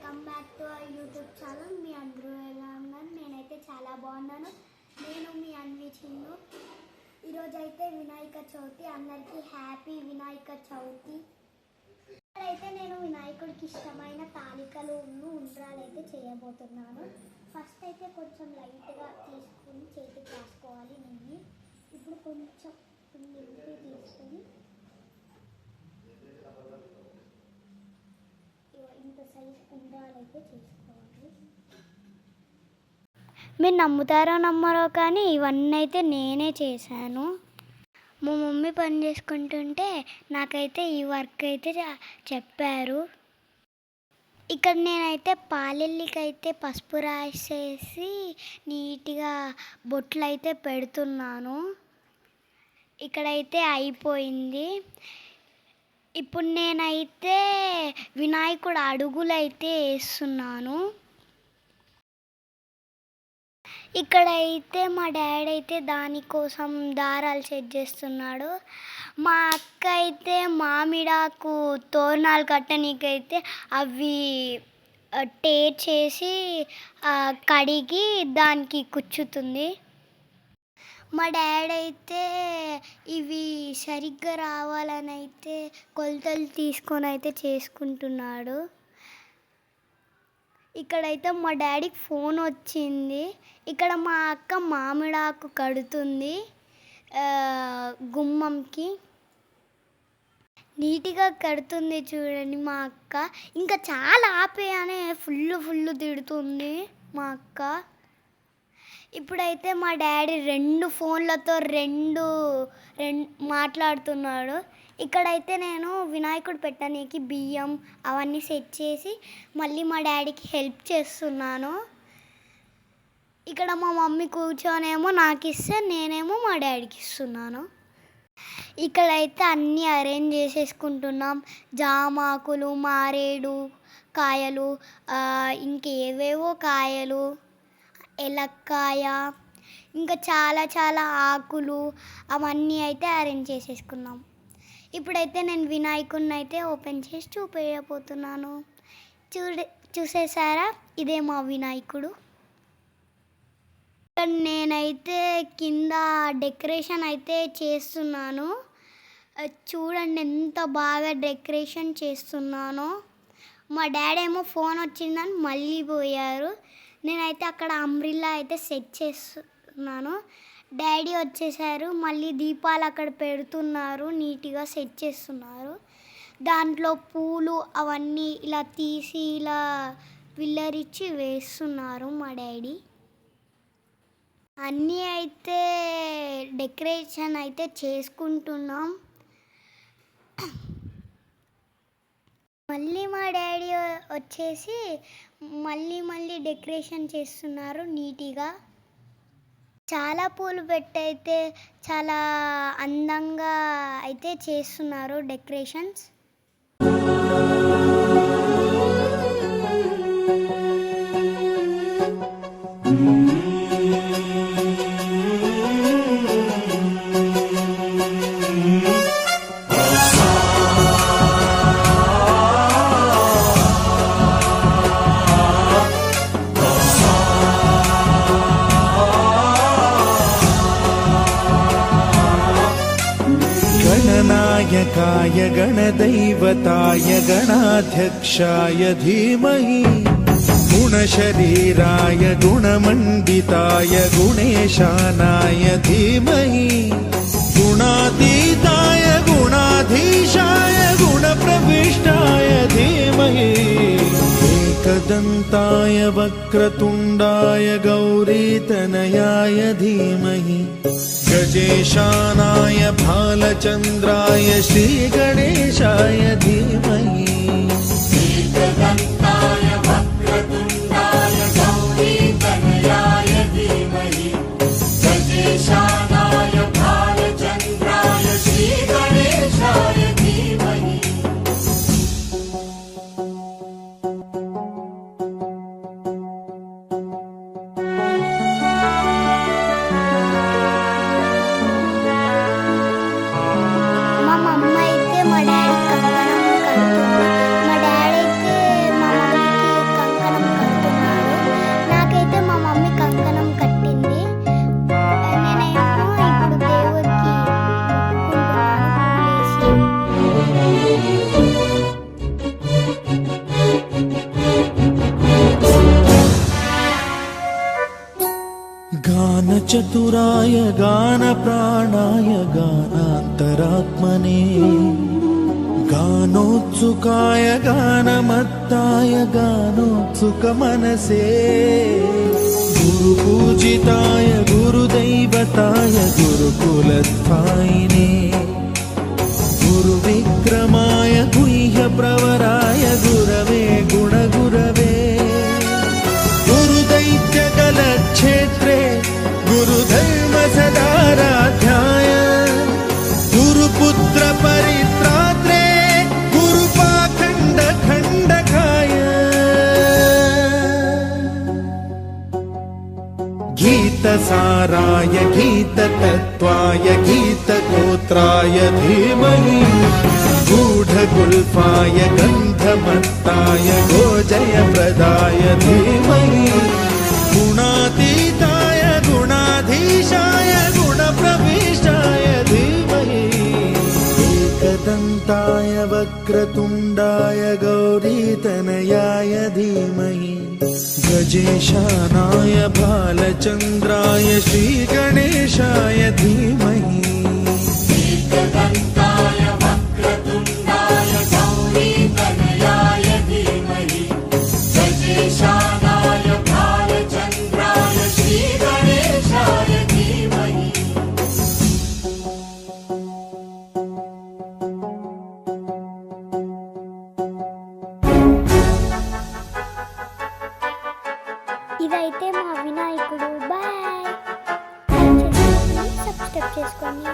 Welcome back to our YouTube channel. మీ అందరూ ఎలా ఉన్నారు? నేనైతే చాలా బాగున్నాను. నేను మీ అన్వి చిన్ను. ఈరోజు అయితే వినాయక చవితి. అందరికీ హ్యాపీ వినాయక చవితి. ఇక్కడైతే నేను వినాయకుడికి ఇష్టమైన తాలికలు ఉండ్రాలు అయితే చేయబోతున్నాను. ఫస్ట్ అయితే కొంచెం లైట్గా తీసుకుని చేతికి రాసుకోవాలి నెయ్యి. ఇప్పుడు కొంచెం నెయ్యి తీసుకొని ఇంత సైజ్ ఉండాలైతే చేసుకోవాలి. మీరు నమ్ముతారో నమ్మరో కానీ ఇవన్నీ అయితే నేనే చేశాను. మా మమ్మీ పని చేసుకుంటుంటే నాకైతే ఈ వర్క్ అయితే చెప్పారు. ఇక్కడ నేనైతే పాలెల్లికైతే పసుపు రాసేసి నీట్గా బొట్లు అయితే పెడుతున్నాను. ఇక్కడైతే అయిపోయింది. ఇప్పుడు నేనైతే వినాయకుడు అడుగులైతే వేస్తున్నాను. ఇక్కడైతే మా డాడీ అయితే దానికోసం దారాలు సెట్ చేస్తున్నాడు. మా అక్క అయితే మామిడాకు తోరణాలు కట్టనీకైతే అవి టేర్ చేసి కడిగి దానికి కుచ్చుతుంది. మా డాడీ అయితే ఇవి సరిగ్గా రావాలని అయితే కొలతలు తీసుకొని అయితే చేసుకుంటున్నాడు. ఇక్కడైతే మా డాడీకి ఫోన్ వచ్చింది. ఇక్కడ మా అక్క మామిడాకు కడుతుంది గుమ్మంకి. నీట్గా కడుతుంది చూడండి మా అక్క. ఇంకా చాలా ఆపేయనే ఫుల్ తిడుతుంది మా అక్క. ఇప్పుడైతే మా డాడీ 2 ఫోన్లతో రెండు మాట్లాడుతున్నాడు. ఇక్కడైతే నేను వినాయకుడు పెట్టడానికి బియ్యం అవన్నీ సెట్ చేసి మళ్ళీ మా డాడీకి హెల్ప్ చేస్తున్నాను. ఇక్కడ మా మమ్మీ కూర్చొనేమో నాకు ఇస్తే నేనేమో మా డాడీకి ఇస్తున్నాను. ఇక్కడైతే అన్నీ అరేంజ్ చేసేసుకుంటున్నాం. జామాకులు, మారేడు కాయలు, ఇంకేవేవో కాయలు, ఎలక్కాయ, ఇంకా చాలా ఆకులు అవన్నీ అయితే అరేంజ్ చేసేసుకున్నాం. ఇప్పుడైతే నేను వినాయకుడిని అయితే ఓపెన్ చేసి చూపించబోతున్నాను. చూసేసారా? ఇదే మా వినాయకుడు. నేనైతే కింద డెకరేషన్ అయితే చేస్తున్నాను. చూడండి ఎంత బాగా డెకరేషన్ చేస్తున్నానో. మా డాడీ ఏమో ఫోన్ వచ్చిందని మళ్ళీ పోయారు. నేనైతే అక్కడ అంబ్రిల్లా అయితే సెట్ చేస్తున్నాను. డాడీ వచ్చేసారు. మళ్ళీ దీపాలు అక్కడ పెడుతున్నారు. నీట్గా సెట్ చేస్తున్నారు. దాంట్లో పూలు అవన్నీ ఇలా తీసి ఇలా పిల్లరిచ్చి వేస్తున్నారు మా డాడీ. అన్నీ అయితే డెకరేషన్ అయితే చేసుకుంటున్నాం. మళ్ళీ మా డాడీ వచ్చేసి మళ్ళీ డెకరేషన్ చేస్తున్నారు నీట్గా. చాలా పూలు పెట్టయితే చాలా అందంగా అయితే చేస్తున్నారు డెకరేషన్స్. गणनायकाय गणदैवताय गणाध्यक्षाय धीमहि गुणशरीराय गुणमण्डिताय गुणेशानाय धीमहि गुणातीताय गुणाधीशाय गुणप्रविष्टाय धीमहि एकदन्ताय वक्रतुण्डाय गौरीतनयाय धीमहि गजेशानाय भालचन्द्राय श्रीगणेशाय धीमहि एकदन्ताय वक्रतुण्डाय गौरीतनयाय धीमहि गजेशानाय भालचन्द्राय श्रीगणेशाय धीमहि. మా మమ్మ అయితే మా డాడీ కంకణం కడుతుంది. చతురాయ గాన ప్రాణాయ గానాంతరాత్మనే గానోత్సుకాయ గానమత్తాయ గానోత్సుక మనసే గురు పూజితాయ గురుదైవతాయ గురుకులస్థాయినే గురు విక్రమాయ గుహ్య ప్రవరాయ గురవే గుణగురవే గురుదైత్య కలక్షేత్రే గురుధర్మ సదారాధ్యాయ గురుపుత్ర పరిత్రాత్రే గురుపాఖండ ఖండకాయ गीतसाराय गीततत्त्वाय गीतगोत्राय धीमहि गूढगुल्फाय गन्धमत्ताय गोजयप्रदाय धीमहि गुणातीताय गुणाधीशाय गुणप्रविष्टाय धीमहि एकदन्ताय वक्रतुण्डाय गौरीतनयाय धीमहि गजेशानाय बालचन्द्राय श्रीगणेशाय धीमहि एकदन्ताय वक्रतुण्डाय गौरीतनयाय धीमहि गजेशानाय बालचन्द्राय श्रीगणेशाय धीमहि ఇదైతే మా వినాయకుడు. బాయ్. సబ్స్క్రైబ్ చేసుకోండి.